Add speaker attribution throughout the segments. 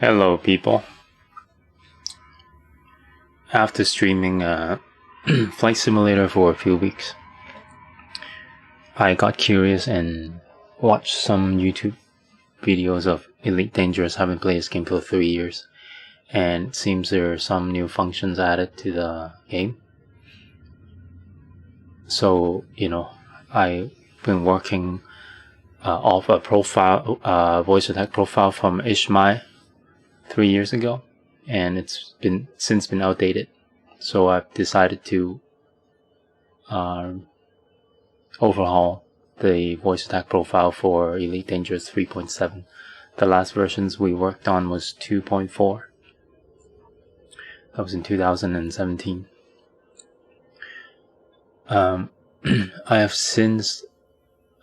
Speaker 1: Hello people. After streaming Flight Simulator for a few weeks, I got curious and watched some YouTube videos of Elite Dangerous. Haven't played this game for 3 years, and it seems there are some new functions added to the game. So, I've been working off a profile, VoiceAttack profile from Ishmair 3 years ago, and it's since been outdated. So I've decided to overhaul the VoiceAttack profile for Elite Dangerous 3.7. The last versions we worked on was 2.4. That was in 2017. I have since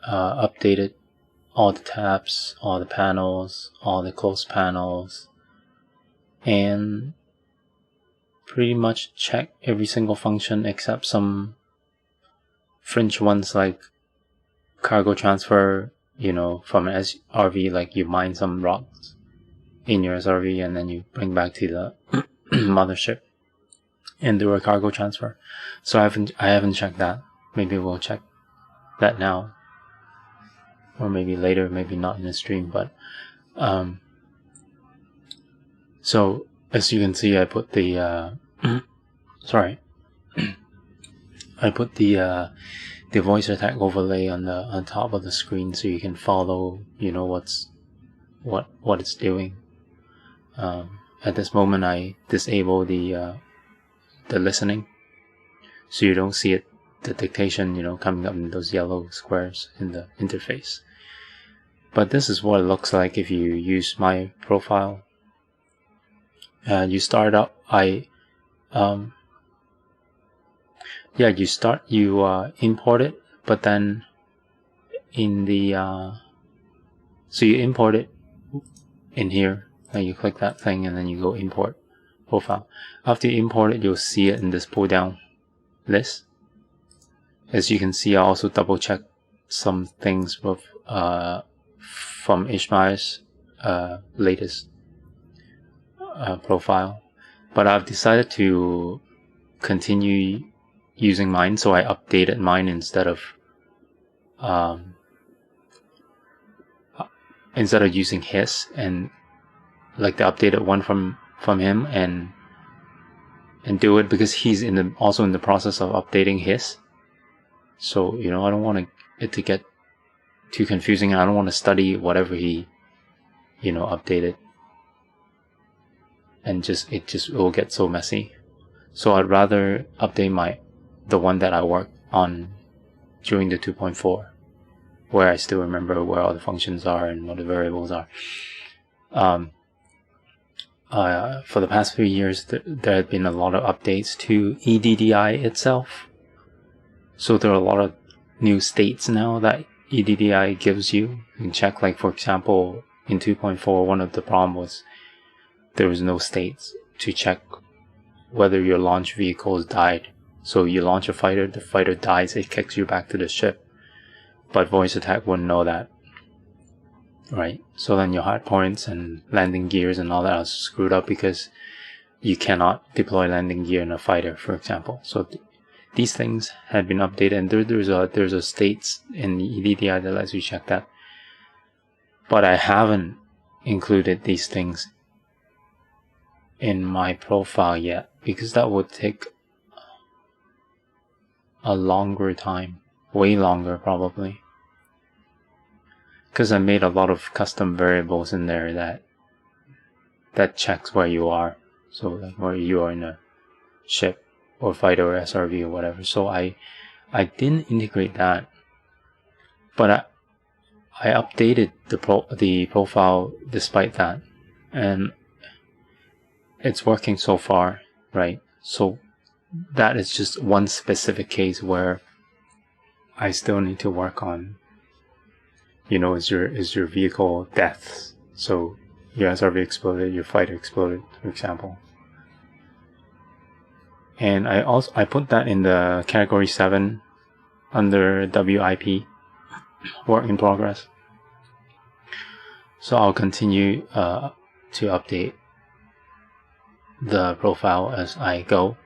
Speaker 1: updated all the tabs, all the panels, all the closed panels, and pretty much check every single function except some fringe ones like cargo transfer, from an SRV, like you mine some rocks in your SRV and then you bring back to the mothership and do a cargo transfer. So I haven't checked that. Maybe we'll check that now, or maybe later, maybe not in the stream. But so as you can see, I put the I put the VoiceAttack overlay on top of the screen so you can follow, what it's doing. At this moment, I disable the listening, so you don't see the dictation, coming up in those yellow squares in the interface. But this is what it looks like if you use my profile. You start up. You import it, but then in the so you import it in here, and you click that thing, and then you go import profile. After you import it, you'll see it in this pull down list. As you can see, I also double check some things with from Ishmair's latest profile, but I've decided to continue using mine, so I updated mine instead of using his, and like the updated one from him, and do it because he's also in the process of updating his. So I don't want it to get too confusing, and I don't want to study whatever he updated, and it will get so messy. So I'd rather update the one that I worked on during the 2.4, where I still remember where all the functions are and what the variables are. For the past few years, there have been a lot of updates to EDDI itself. So there are a lot of new states now that EDDI gives you. You can check, like, for example, in 2.4, one of the problems was there was no states to check whether your launch vehicles died. So you launch a fighter, the fighter dies, it kicks you back to the ship. But VoiceAttack wouldn't know that. Right? So then your hard points and landing gears and all that are screwed up because you cannot deploy landing gear in a fighter, for example. So these things had been updated, and there's a states in the EDDI that lets you check that. But I haven't included these things in my profile yet, because that would take a longer time, way longer probably, because I made a lot of custom variables in there that checks where you are, so like where you are in a ship or fighter or SRV or whatever. So I didn't integrate that, but I updated the profile despite that, and it's working so far, right? So that is just one specific case where I still need to work on, is your vehicle deaths. So your SRV exploded, your fighter exploded, for example. And I put that in the category 7 under WIP, work in progress. So I'll continue to update the profile as I go.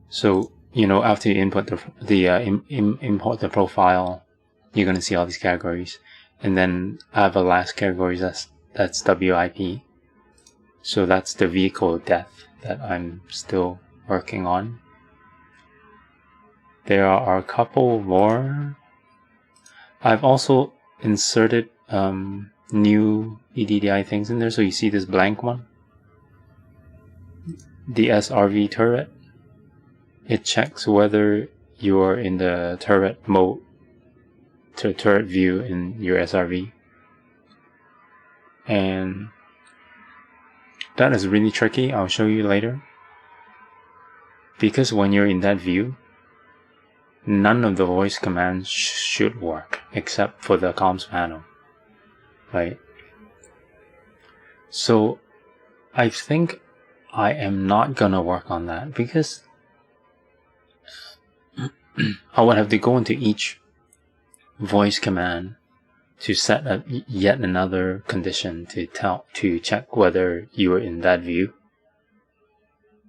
Speaker 1: So, you know, after you input import the profile, you're going to see all these categories. And then I have a last category that's WIP. So that's the vehicle death that I'm still working on. There are a couple more. I've also inserted new EDDI things in there. So you see this blank one, the SRV Turret. It checks whether you're in the turret mode, turret view in your SRV. And that is really tricky. I'll show you later. Because when you're in that view, none of the voice commands should work except for the comms panel, right? So I think I am not gonna work on that because I would have to go into each voice command to set up yet another condition to check whether you are in that view,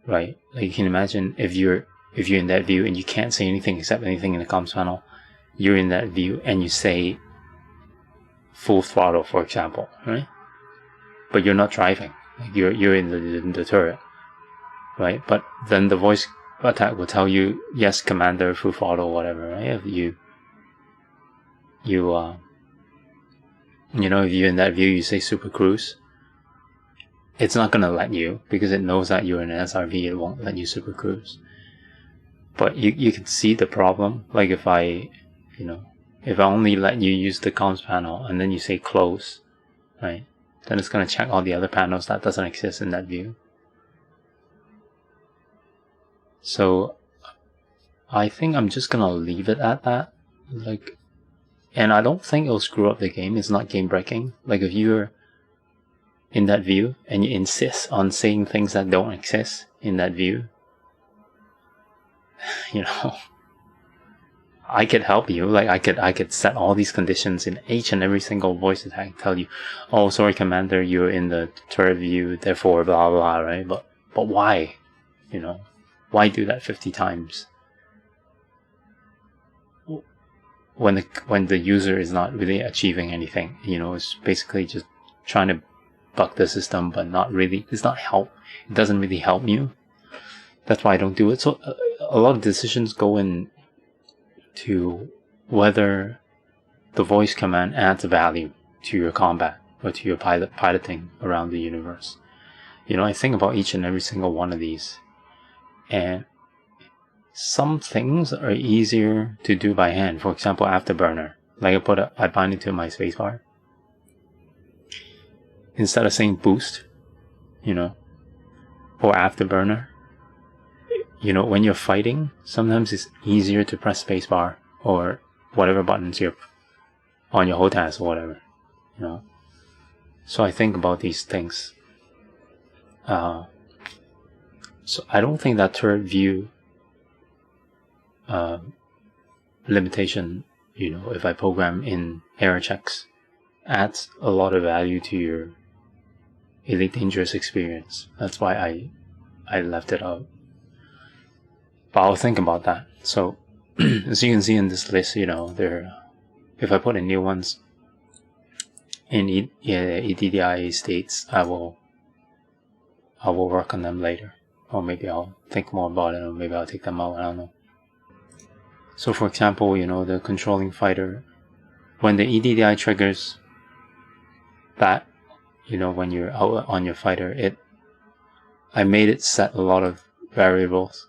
Speaker 1: right? Like you can imagine if you're in that view and you can't say anything except anything in the comms panel, you're in that view and you say full throttle, for example, right? But you're not driving, like you're in the turret, right? But then the voice attack will tell you, yes, commander, full throttle, whatever, right? If you know, if you're in that view, you say super cruise, it's not gonna let you because it knows that you're in an SRV. It won't let you super cruise. But you can see the problem. Like if I only let you use the comms panel and then you say close, right? Then it's gonna check all the other panels that doesn't exist in that view. So I think I'm just gonna leave it at that. Like, and I don't think it'll screw up the game. It's not game breaking. Like if you're in that view and you insist on saying things that don't exist in that view, you know, I could help you. Like I could set all these conditions in each and every single voice attack, tell you, oh sorry commander, you're in the turret view, therefore blah blah, right? But why? You know, why do that 50 times? When the user is not really achieving anything, you know, it's basically just trying to bug the system, but not really. It's not help. It doesn't really help you. That's why I don't do it. So a lot of decisions go in to whether the voice command adds value to your combat or to your piloting around the universe. You know, I think about each and every single one of these, and some things are easier to do by hand. For example, afterburner. Like I bind it to my spacebar. Instead of saying boost, you know, or afterburner, you know, when you're fighting, sometimes it's easier to press spacebar or whatever buttons you're on your HOTAS or whatever, you know. So I think about these things. So I don't think that turret view limitation, you know, if I program in error checks, adds a lot of value to your Elite Dangerous experience. That's why I left it out. But I'll think about that. So as you can see in this list, you know, if I put in new ones in EDDI states, I will work on them later. Or maybe I'll think more about it, or maybe I'll take them out, I don't know. So for example, you know, the controlling fighter, when the EDDI triggers that, you know, when you're out on your fighter, I made it set a lot of variables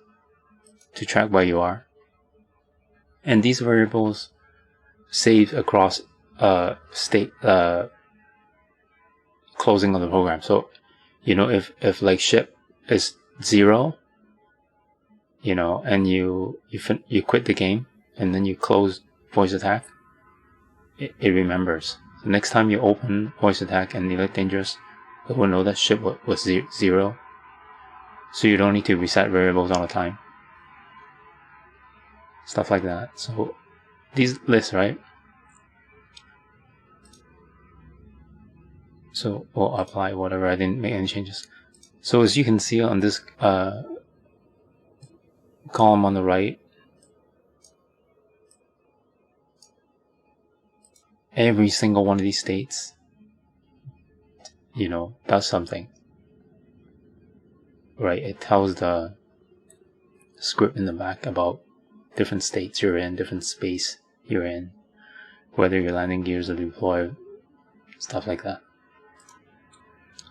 Speaker 1: to track where you are. And these variables save across state closing of the program. So, you know, if like ship is 0, you know, and you quit the game and then you close voice attack, it remembers. The next time you open voice attack and Elite Dangerous, it will know that ship was 0. So you don't need to reset variables all the time. Stuff like that. So these lists, right? So we'll apply whatever. I didn't make any changes. So as you can see on this column on the right, every single one of these states, does something. Right? It tells the script in the back about different states you're in, different space you're in, whether your landing gears are deployed, stuff like that.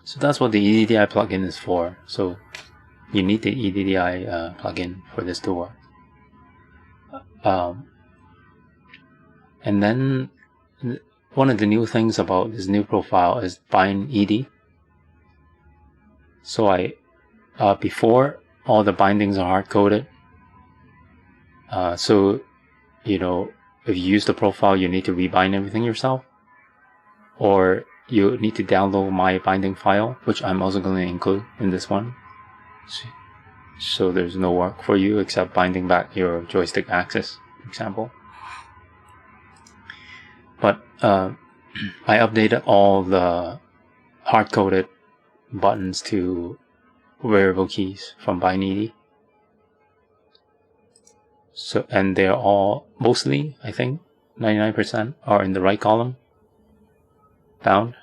Speaker 1: So that's what the EDDI plugin is for. So you need the EDDI plugin for this to work. And then one of the new things about this new profile is bind EDDI. So before, all the bindings are hard-coded. So, if you use the profile, you need to rebind everything yourself. Or you need to download my binding file, which I'm also going to include in this one. So there's no work for you except binding back your joystick axis, for example. But I updated all the hard-coded buttons to variable keys from bind EDDI. So, and they're all mostly, I think, 99% are in the right column, bound,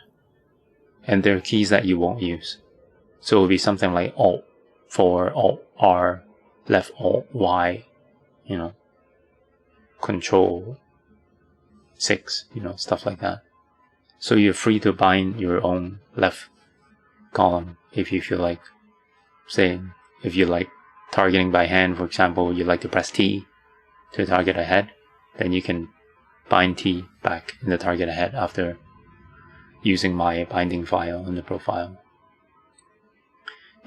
Speaker 1: and they're keys that you won't use. So it will be something like Alt 4, Alt R, left Alt Y, Control 6, stuff like that. So you're free to bind your own left column if you feel like. Say, if you like targeting by hand, for example, you like to press T to target ahead, then you can bind T back in the target ahead after using my binding file in the profile.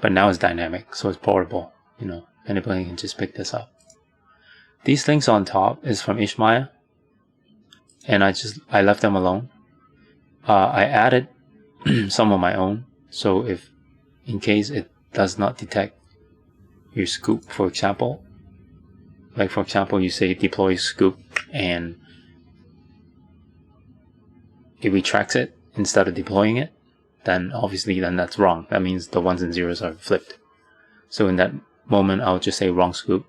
Speaker 1: But now it's dynamic, so it's portable. Anybody can just pick this up. These links on top is from Ishmair, and I left them alone. I added some of my own, so if in case it does not detect your scoop, for example, like for example you say deploy scoop and it retracts it instead of deploying it, then obviously that's wrong. That means the ones and zeros are flipped. So in that moment I'll just say wrong scoop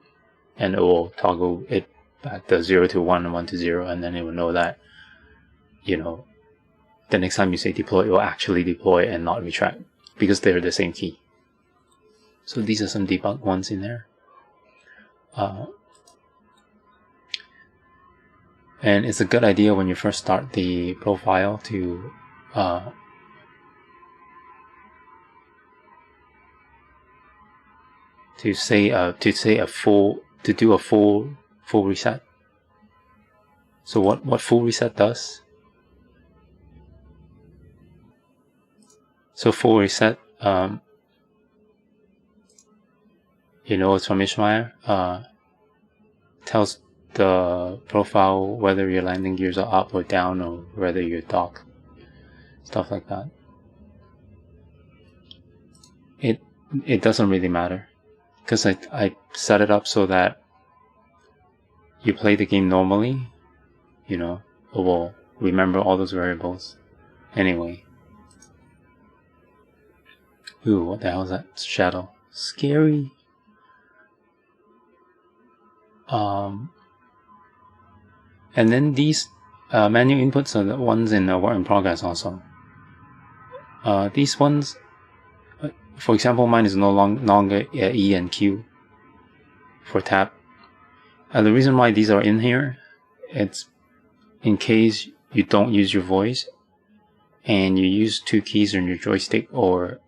Speaker 1: and it will toggle it back to 0 to 1 and 1 to 0, and then it will know that the next time you say deploy, it will actually deploy and not retract because they're the same key. So these are some debug ones in there. And it's a good idea when you first start the profile to do a full reset. So what full reset does? So full reset, it's from Ishmair. Tells the profile whether your landing gears are up or down or whether you're docked, stuff like that. It doesn't really matter because I set it up so that you play the game normally, it will remember all those variables anyway. Ooh, what the hell is that shadow? Scary. And then these menu inputs are the ones in work in progress also. These ones, for example, mine is no longer E and Q for tap. The reason why these are in here, it's in case you don't use your voice and you use two keys on your joystick or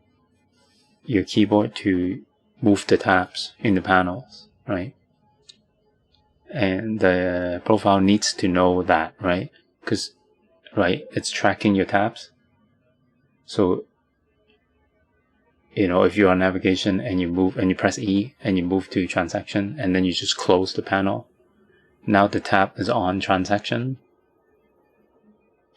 Speaker 1: your keyboard to move the tabs in the panels, right? And the profile needs to know that, right? Because, it's tracking your tabs. So, if you're on navigation and you move and you press E and you move to transaction and then you just close the panel, now the tab is on transaction,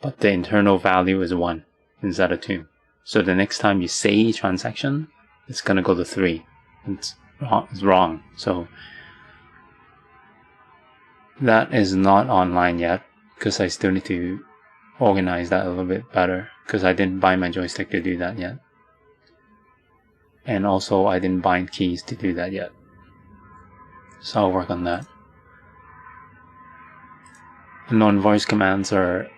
Speaker 1: but the internal value is 1 instead of 2. So the next time you say transaction, it's gonna go to 3. It's wrong. So that is not online yet because I still need to organize that a little bit better because I didn't bind my joystick to do that yet. And also I didn't bind keys to do that yet. So I'll work on that. Non-voice commands are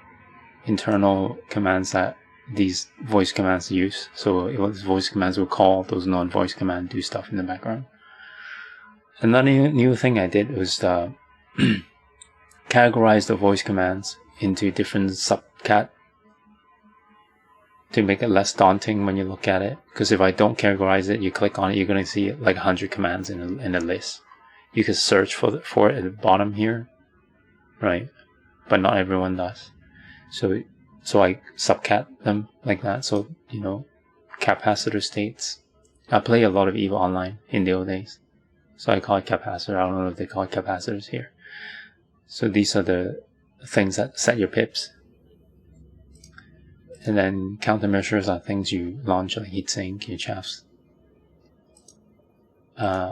Speaker 1: internal commands that these voice commands use. So voice commands will call those non-voice commands, do stuff in the background. Another new thing I did was categorize the voice commands into different subcat to make it less daunting when you look at it. Because if I don't categorize it, you click on it, you're going to see like 100 commands in a list. You can search for it at the bottom here, right? But not everyone does. So I subcat them like that. So, you know, capacitor states. I play a lot of EVE Online in the old days. So I call it capacitor. I don't know if they call it capacitors here. So these are the things that set your pips. And then countermeasures are things you launch like heatsink, your chaffs.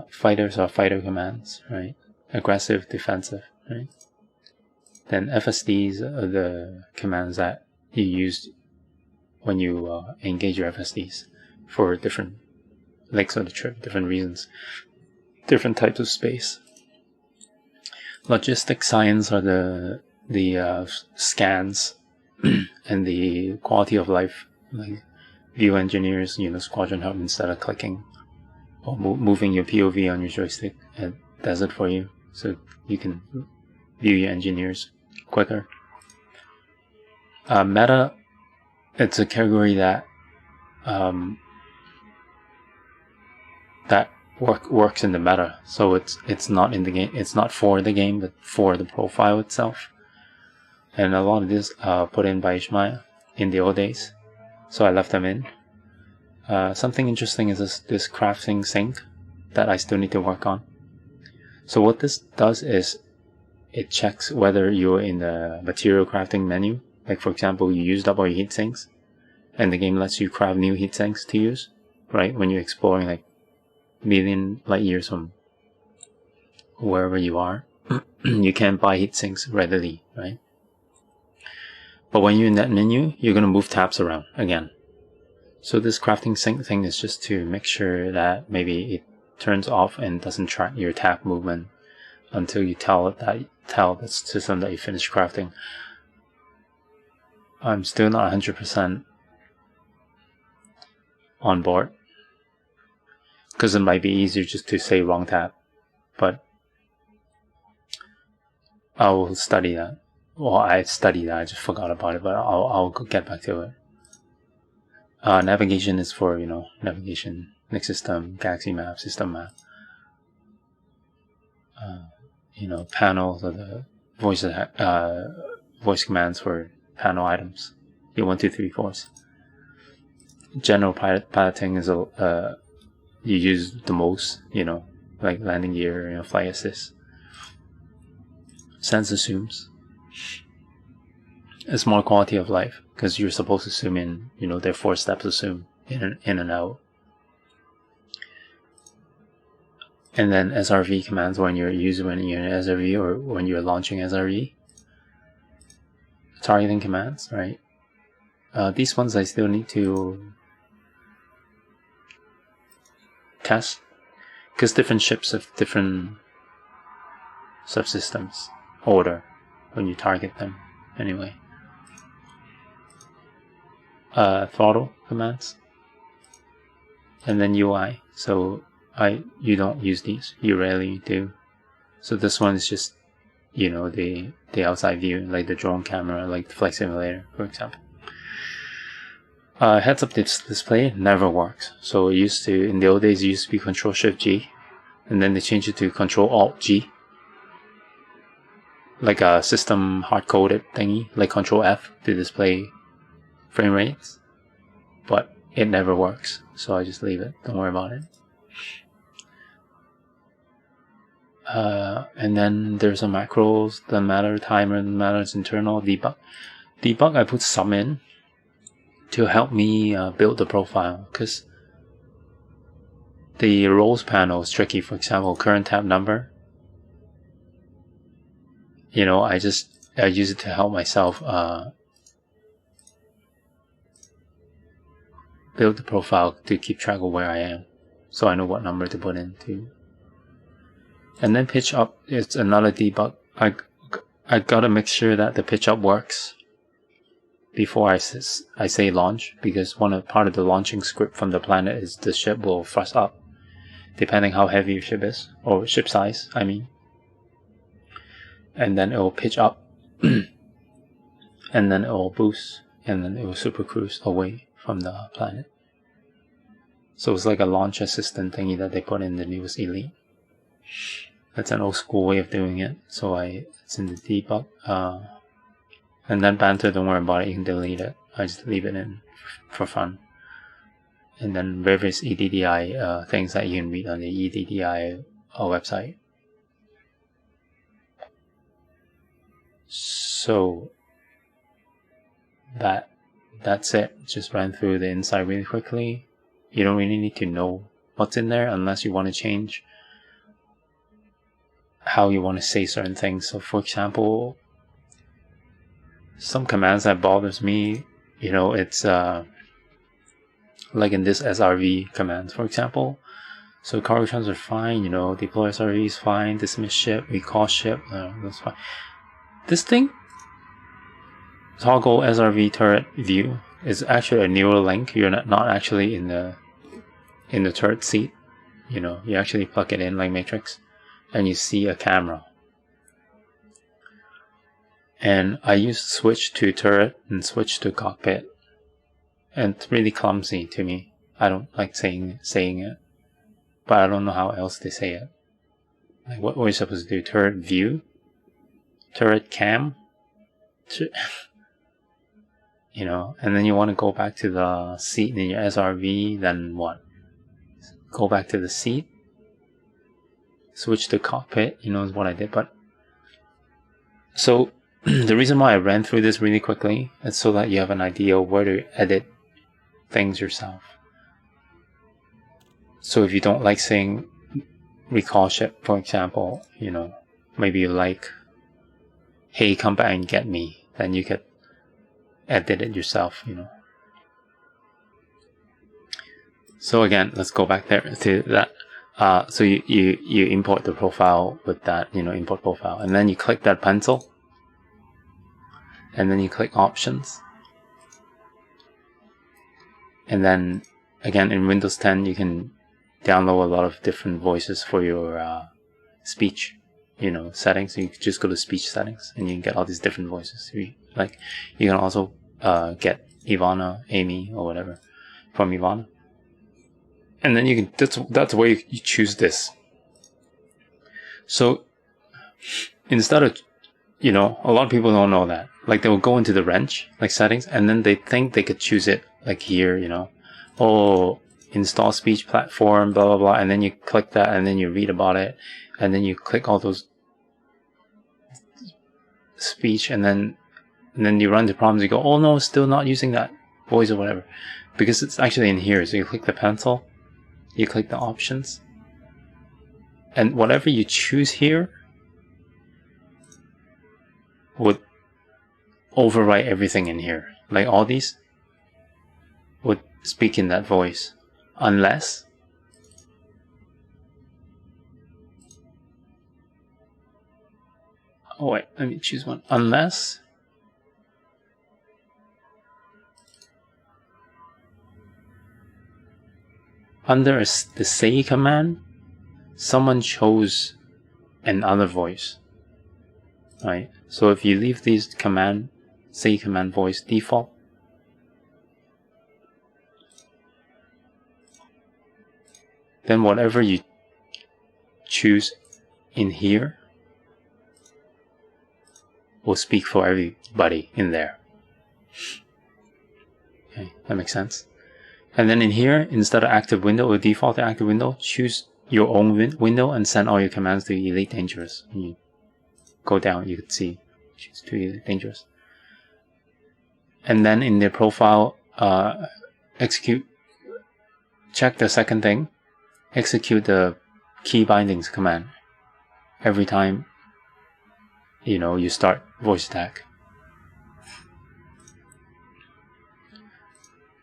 Speaker 1: Fighters are fighter commands, right? Aggressive, defensive, right? Then FSDs are the commands that you use when you engage your FSDs for different legs of the trip, different reasons, different types of space. Logistic science are the scans and the quality of life, like view engineers, you know, squadron hub, instead of clicking or moving your POV on your joystick, it does it for you, so you can view your engineers quicker. Meta, it's a category that works in the meta, so it's not in the game, it's not for the game, but for the profile itself. And a lot of this put in by Ishmair in the old days, so I left them in. Something interesting is this crafting sync that I still need to work on. So what this does is it checks whether you're in the material crafting menu. Like for example, you used up all your heat sinks, and the game lets you craft new heat sinks to use, right? When you're exploring like million light years from wherever you are, you can't buy heat sinks readily, right? But when you're in that menu, you're going to move tabs around again. So this crafting sync thing is just to make sure that maybe it turns off and doesn't track your tab movement until you tell the system that you finished crafting. I'm still not 100% on board, because it might be easier just to say wrong tab, but I will study that. Well, I studied that, I just forgot about it, but I'll get back to it. Navigation is for, you know, navigation, next system, galaxy map, system map. You know, panels are the voice commands for panel items. The 1, 2, 3, 4s. General piloting is you use the most, you know, like landing gear, you know, flight assist. Sense assumes. It's more quality of life, because you're supposed to zoom in, you know, there are 4 steps to zoom in and out. And then SRV commands when you're in SRV or when you're launching SRV. Targeting commands, right? These ones I still need to test, because different ships have different subsystems order when you target them. Anyway, throttle commands, and then UI. So you don't use these, you rarely do. So this one is just, you know, the outside view, like the drone camera, like the flight simulator, for example. Heads up display never works. So it used to, in the old days, it used to be Control Shift G, and then they changed it to Control Alt G, like a system hard-coded thingy, like Control F to display frame rates, but it never works. So I just leave it. Don't worry about it. And then there's some macros, the matter timer, the matter's internal debug. Debug, I put some in to help me build the profile, because the roles panel is tricky. For example, current tab number, you know, I use it to help myself build the profile to keep track of where I am, so I know what number to put in too. And then pitch up, it's another debug. I gotta make sure that the pitch up works before I say launch, because part of the launching script from the planet is the ship will thrust up, depending how heavy your ship is, or ship size, I mean. And then it will pitch up, and then it will boost, and then it will super cruise away from the planet. So it's like a launch assistant thingy that they put in the newest Elite. That's an old school way of doing it, so it's in the debug. And then banter, don't worry about it, you can delete it. I just leave it in for fun. And then various EDDI things that you can read on the EDDI website. So that's it. Just ran through the inside really quickly. You don't really need to know what's in there unless you want to change how you want to say certain things. So for example, some commands that bothers me, it's like in this SRV command, for example. So cargo transfer fine, deploy SRV is fine, dismiss ship, recall ship, that's fine. This thing, toggle SRV turret view, is actually a neural link. You're not actually in the turret seat. You actually plug it in like Matrix, and you see a camera. And I use switch to turret and switch to cockpit, and it's really clumsy to me. I don't like saying it, but I don't know how else they say it. Like, what were you supposed to do? Turret view, turret cam, and then you want to go back to the seat in your SRV. Then what? Go back to the seat, switch to cockpit. Is what I did. But so the reason why I ran through this really quickly is so that you have an idea of where to edit things yourself. So if you don't like saying recall ship, for example, maybe you like, hey, come back and get me, then you could edit it yourself, So again, let's go back there to that. So you import the profile with that, import profile, and then you click that pencil, and then you click options, and then again in Windows 10 you can download a lot of different voices for your speech, settings. So you can just go to speech settings, and you can get all these different voices. You can also get Ivana, Amy, or whatever from Ivana. And then you can, that's where you choose this. So instead of, a lot of people don't know that. Like, they will go into the wrench, like settings, and then they think they could choose it, like here, install speech platform, blah, blah, blah. And then you click that, and then you read about it. And then you click all those speech, and then you run the problems. You go, oh no, still not using that voice or whatever. Because it's actually in here. So you click the pencil. You click the options, and whatever you choose here would overwrite everything in here. Like all these would speak in that voice, unless let me choose one. Unless under the say command, someone chose another voice, right? So if you leave these say command voice default, then whatever you choose in here will speak for everybody in there. Okay, that makes sense. And then in here, instead of active window or default to active window, choose your own window and send all your commands to Elite Dangerous. When you go down, you can see choose to Elite Dangerous. And then in the profile, check the second thing, execute the key bindings command every time you start VoiceAttack.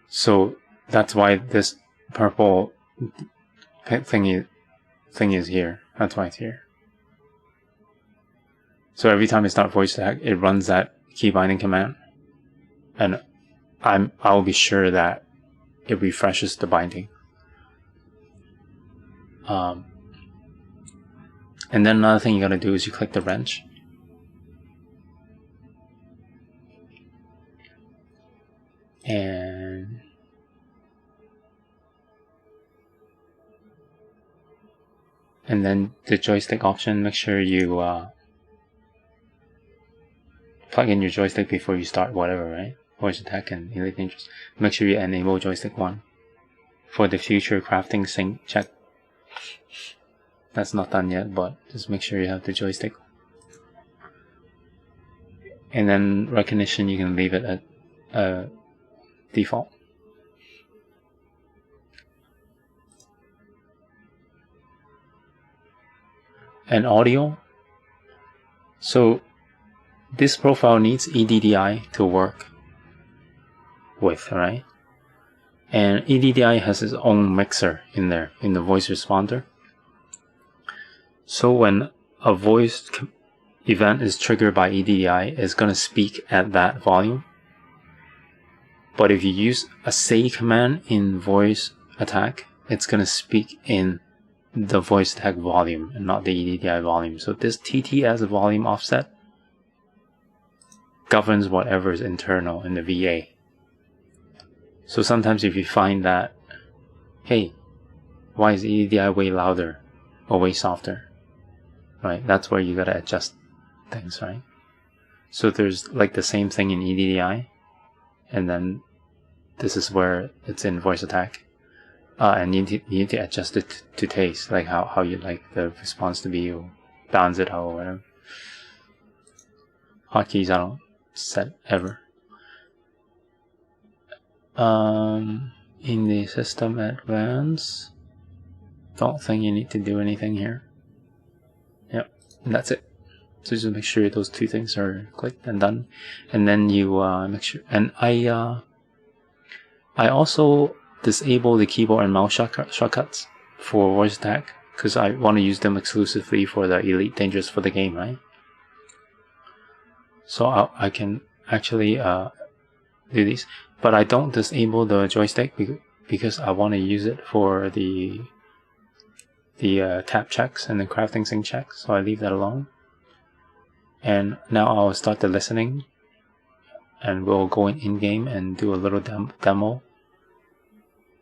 Speaker 1: So That's why this purple thing is here. That's why it's here. So every time I start VoiceAttack, it runs that key binding command, and I'll be sure that it refreshes the binding. And then another thing you gotta do is you click the wrench. And then the joystick option, make sure you plug in your joystick before you start whatever, right? VoiceAttack and Elite Dangerous. Make sure you enable joystick 1 for the future crafting sync check. That's not done yet, but just make sure you have the joystick. And then recognition, you can leave it at default. And audio. So this profile needs EDDI to work with, right? And EDDI has its own mixer in there, in the voice responder. So when a voice event is triggered by EDDI, it's going to speak at that volume. But if you use a say command in VoiceAttack, it's going to speak in the VoiceAttack volume and not the EDDI volume. So this TTS volume offset governs whatever is internal in the VA. So sometimes if you find that, hey, why is EDDI way louder or way softer, right? That's where you gotta adjust things, right? So there's like the same thing in EDDI, and then this is where it's in VoiceAttack, and you need to adjust it to taste, like how you like the response to be, or balance it out or whatever. Hotkeys I don't set ever. In the system advance, don't think you need to do anything here. Yep, and that's it. So just make sure those two things are clicked and done, and then you make sure. And I also disable the keyboard and mouse shortcuts for VoiceAttack because I want to use them exclusively for the Elite Dangerous for the game, right? So I can actually do these, but I don't disable the joystick because I want to use it for the tap checks and the crafting sync checks, so I leave that alone. And now I'll start the listening, and we'll go in game and do a little demo